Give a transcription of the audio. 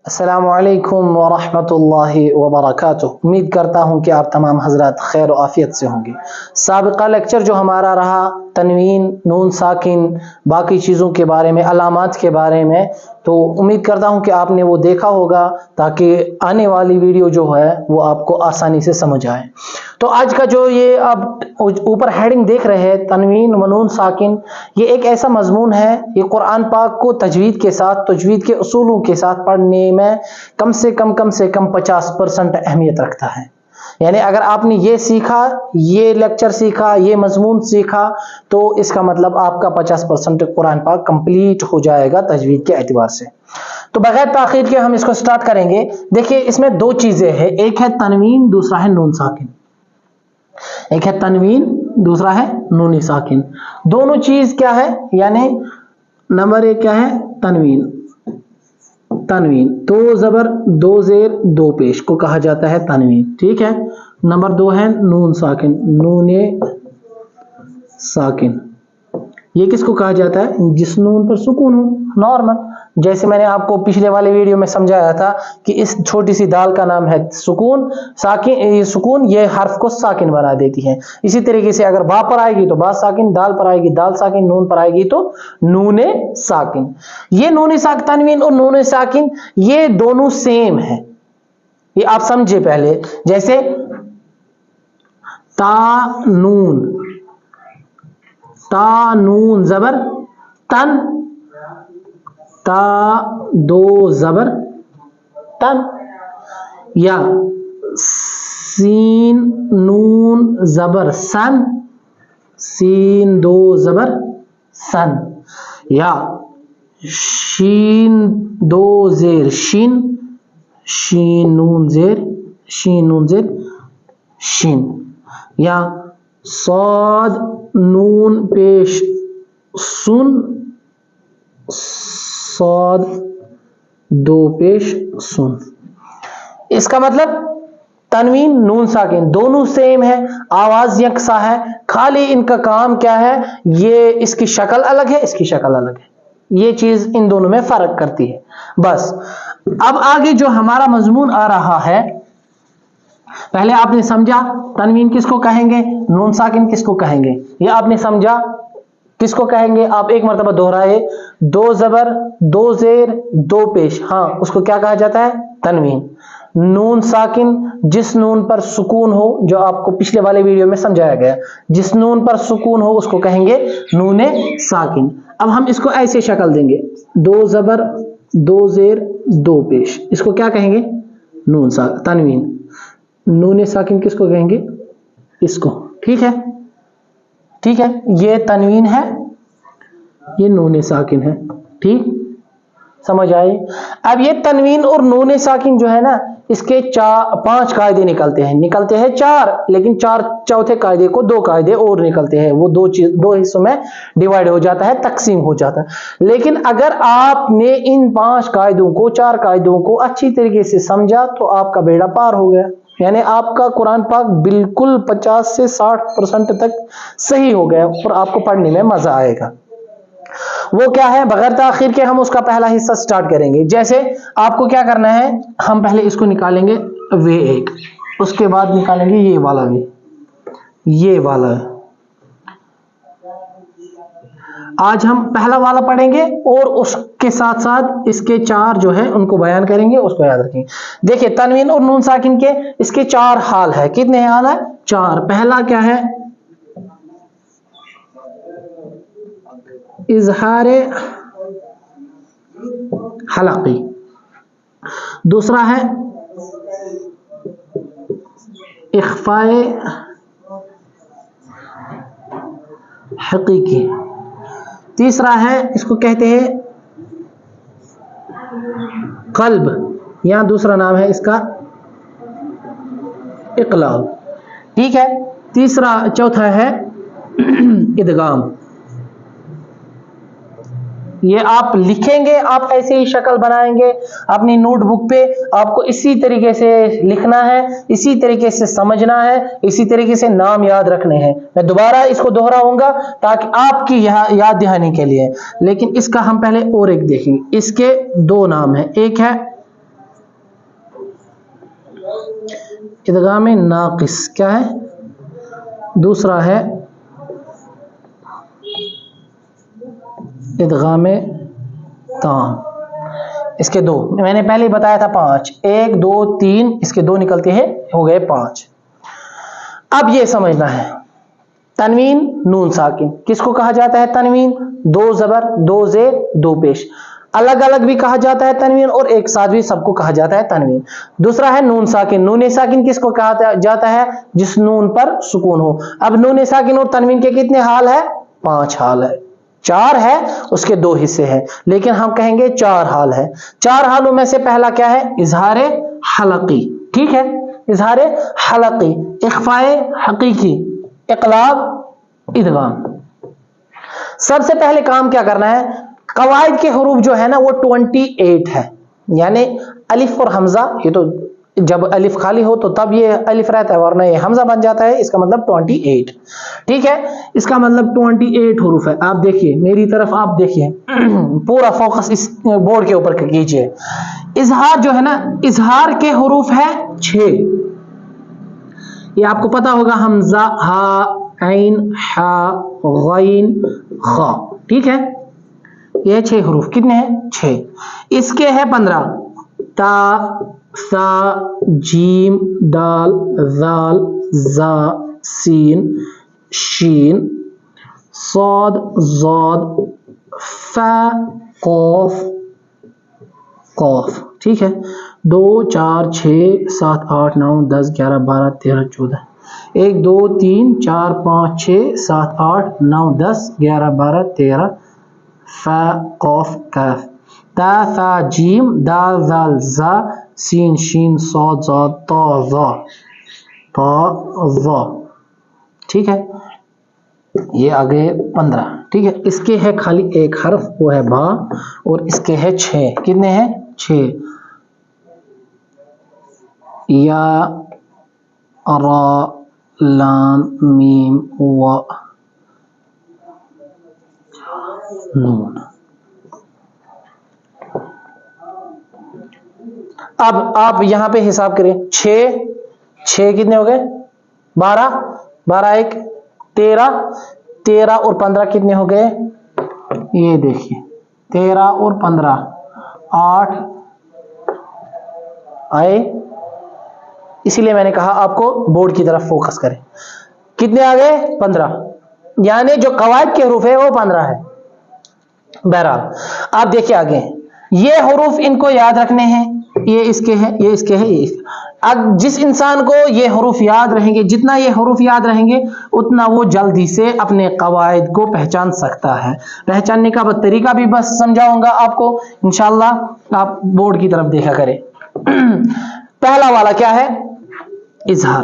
अस्सलामु अलैकुम वरहमतुल्लाहि वबरकातुह। उम्मीद करता हूँ कि आप तमाम हजरात खैर और आफियत से होंगे। साबिक़ा लेक्चर जो हमारा रहा तनवीन, नून साकिन, बाकी चीज़ों के बारे में, अलामात के बारे में, तो उम्मीद करता हूँ कि आपने वो देखा होगा ताकि आने वाली वीडियो जो है वो आपको आसानी से समझ आए। तो आज का जो ये आप ऊपर हेडिंग देख रहे हैं तनवीन व नून साकिन, ये एक ऐसा मजमून है, ये कुरान पाक को तजवीद के साथ, तजवीद के उसूलों के साथ पढ़ने में कम से कम 50% अहमियत रखता है। यानी अगर आपने ये सीखा, ये लेक्चर सीखा, ये मजमून सीखा, तो इसका मतलब आपका 50% कुरान पाक कंप्लीट हो जाएगा तजवीद के एतबार से। तो बगैर ताखीर के हम इसको स्टार्ट करेंगे। देखिए इसमें दो चीजें हैं, एक है तनवीन, दूसरा है नून साकिन। एक है तनवीन, दूसरा है नून साकिन। दोनों चीज क्या है, यानी नंबर एक क्या है, तनवीन। तनवीन दो जबर दो जेर दो पेश को कहा जाता है तनवीन, ठीक है। नंबर दो है नून साकिन, नूने साकिन। ये किसको कहा जाता है, जिस नून पर सुकून हो, नॉर्मल। जैसे मैंने आपको पिछले वाले वीडियो में समझाया था कि इस छोटी सी दाल का नाम है सुकून। साकिन, ये सुकून ये हर्फ को साकिन बना देती है। इसी तरीके से अगर बा पर आएगी तो बा साकिन, दाल पर आएगी दाल साकिन, नून पर आएगी तो नूने साकिन। ये नूने साकिन, तनवीन और नूने साकिन ये दोनों सेम है, ये आप समझे पहले। जैसे ता नून, ता नून जबर तन, ता दो जबर तन। या सीन नून जबर सन, सीन दो जबर सन। या शीन दो जेर शिन, शीन नून जेर, शीन नून जेर शिन। या साद नून पेश सुन, साद दो पेश सुन। इसका मतलब तनवीन नून साकिन दोनों सेम है, आवाज यकसा है, खाली इनका काम क्या है, ये इसकी शक्ल अलग है, इसकी शक्ल अलग है। ये चीज इन दोनों में फर्क करती है बस। अब आगे जो हमारा मजमून आ रहा है, पहले आपने समझा तनवीन किसको कहेंगे, नून साकिन किसको कहेंगे, ये आपने समझा किसको कहेंगे। आप एक मरतबा दोहराए, दो जबर दो जेर दो पेश, हाँ उसको क्या कहा जाता है, तनवीन। नून साकिन जिस नून पर सुकून हो, जो आपको पिछले वाले वीडियो में समझाया गया, जिस नून पर सुकून हो उसको कहेंगे नूने साकिन। अब हम इसको ऐसे शक्ल देंगे, दो जबर दो जेर दो पेश, इसको क्या कहेंगे, नून साकिन, तनवीन। नूने साकिन किसको कहेंगे, इसको, ठीक है, ठीक है। ये तनवीन है, ये नूने साकिन है, ठीक, समझ आए। अब ये तनवीन और नूने साकिन जो है ना, इसके पांच कायदे निकलते हैं चार, लेकिन चार चौथे कायदे को दो कायदे और निकलते हैं, वो दो हिस्सों में डिवाइड हो जाता है, तकसीम हो जाता है। लेकिन अगर आपने इन पांच कायदों को, चार कायदों को अच्छी तरीके से समझा तो आपका बेड़ा पार हो गया, यानी आपका कुरान पाक बिल्कुल 50 से 60% तक सही हो गया और आपको पढ़ने में मजा आएगा। वो क्या है, बगैर ताखीर के हम उसका पहला हिस्सा स्टार्ट करेंगे। जैसे आपको क्या करना है, हम पहले इसको निकालेंगे वे एक, उसके बाद निकालेंगे ये वाला वे, ये वाला। आज हम पहला वाला पढ़ेंगे और उसके साथ साथ इसके चार जो है उनको बयान करेंगे, उसको याद रखेंगे। देखिए तनवीन और नून साकिन के इसके चार हाल है, कितने हाल है, चार। पहला क्या है, इजहारे हलकी। दूसरा है इख्फाए हकीकी। तीसरा है, इसको कहते हैं कल्ब, या दूसरा नाम है इसका इकलाब, ठीक है। तीसरा, चौथा है इदगाम। ये आप लिखेंगे, आप ऐसे ही शक्ल बनाएंगे अपनी नोटबुक पे, आपको इसी तरीके से लिखना है, इसी तरीके से समझना है, इसी तरीके से नाम याद रखने हैं। मैं दोबारा इसको दोहराऊंगा ताकि आपकी याद दहानी के लिए, लेकिन इसका हम पहले और एक देखेंगे। इसके दो नाम हैं, एक है इदगाम नाकिस क्या है, दूसरा है इदगाम ताम। इसके दो मैंने पहले ही बताया था 5, 1 2 3, इसके 2 निकलते हैं, हो गए 5। अब ये समझना है तनवीन नून साकिन किसको कहा जाता है, तनवीन 2 ज़बर 2 ज़ेर 2 पेश, अलग अलग भी कहा जाता है तनवीन और एक साथ भी सबको कहा जाता है तनवीन। दूसरा है नून साकिन, नून साकिन किसको कहा जाता है, जिस नून पर सुकून हो। अब नून साकिन और तनवीन के कितने हाल है, 5 हाल है, 4 है उसके 2 हिस्से हैं, लेकिन हम कहेंगे 4 हाल है। 4 हालों में से पहला क्या है, इजहार हलकी, ठीक है, इजहार हलकी, इख्फाए हकीकी, इक़लाब, इदगाम। सबसे पहले काम क्या करना है, कवायद के हुरूफ जो है ना वो 28 है, यानी अलिफ और हमजा, ये तो जब अलिफ खाली हो तो तब ये अलिफ रहता है वरना ये हमजा बन जाता है, इसका मतलब 28, ठीक है, इसका मतलब 28 हुरूफ है। आप देखिए मेरी तरफ, आप देखिए पूरा फोकस इस बोर्ड के ऊपर कीजिए। इजहार जो है ना, इजहार के हुरूफ है 6, ये आपको पता होगा, हमजा, हा, ऐन, हा, गैन, खा, ठीक है, ये 6 हुरूफ कितने हैं, 6। इसके है 15, ता, सा, जीम, दाल, जाल, जा, सीन, शीन, सौद, ज़ाद, फा, कौफ, कौफ, ठीक है। 2 4 6 7 8 9 10 11 12 13 14, 1 2 3 4 5 6 7 8 9 10 11 12 13, फा, कौफ, काफ, ता, सा, जीम, दाल, जाल, जा, सीन, शीन, सौद, ज़ाद, ता, ज़ा, ता, ज़ा, ठीक है, ये आ गए 15, ठीक है। इसके है खाली एक हर्फ, वो है बा, और इसके है 6, कितने हैं, 6, या, रा, लाम, मीम, व, नून। अब आप यहां पे हिसाब करें, 6 कितने हो गए, 12, 12 1 13, 13 और 15 कितने हो गए, ये देखिए 13 और 15 8 आए, इसीलिए मैंने कहा आपको बोर्ड की तरफ फोकस करें। कितने आ गए, 15, यानी जो कवायद के हुरूफ है वो 15 है। बहरहाल आप देखिए आगे, ये हुरूफ इनको याद रखने हैं, ये इसके हैं, ये इसके हैं, ये इसके। अब जिस इंसान को ये हुरूफ याद रहेंगे, जितना ये हुरूफ याद रहेंगे उतना वो जल्दी से अपने कवायद को पहचान सकता है। पहचानने का तरीका भी बस समझाऊंगा आपको इंशाअल्लाह, आप बोर्ड की तरफ देखा करें। पहला वाला क्या है, इजहार।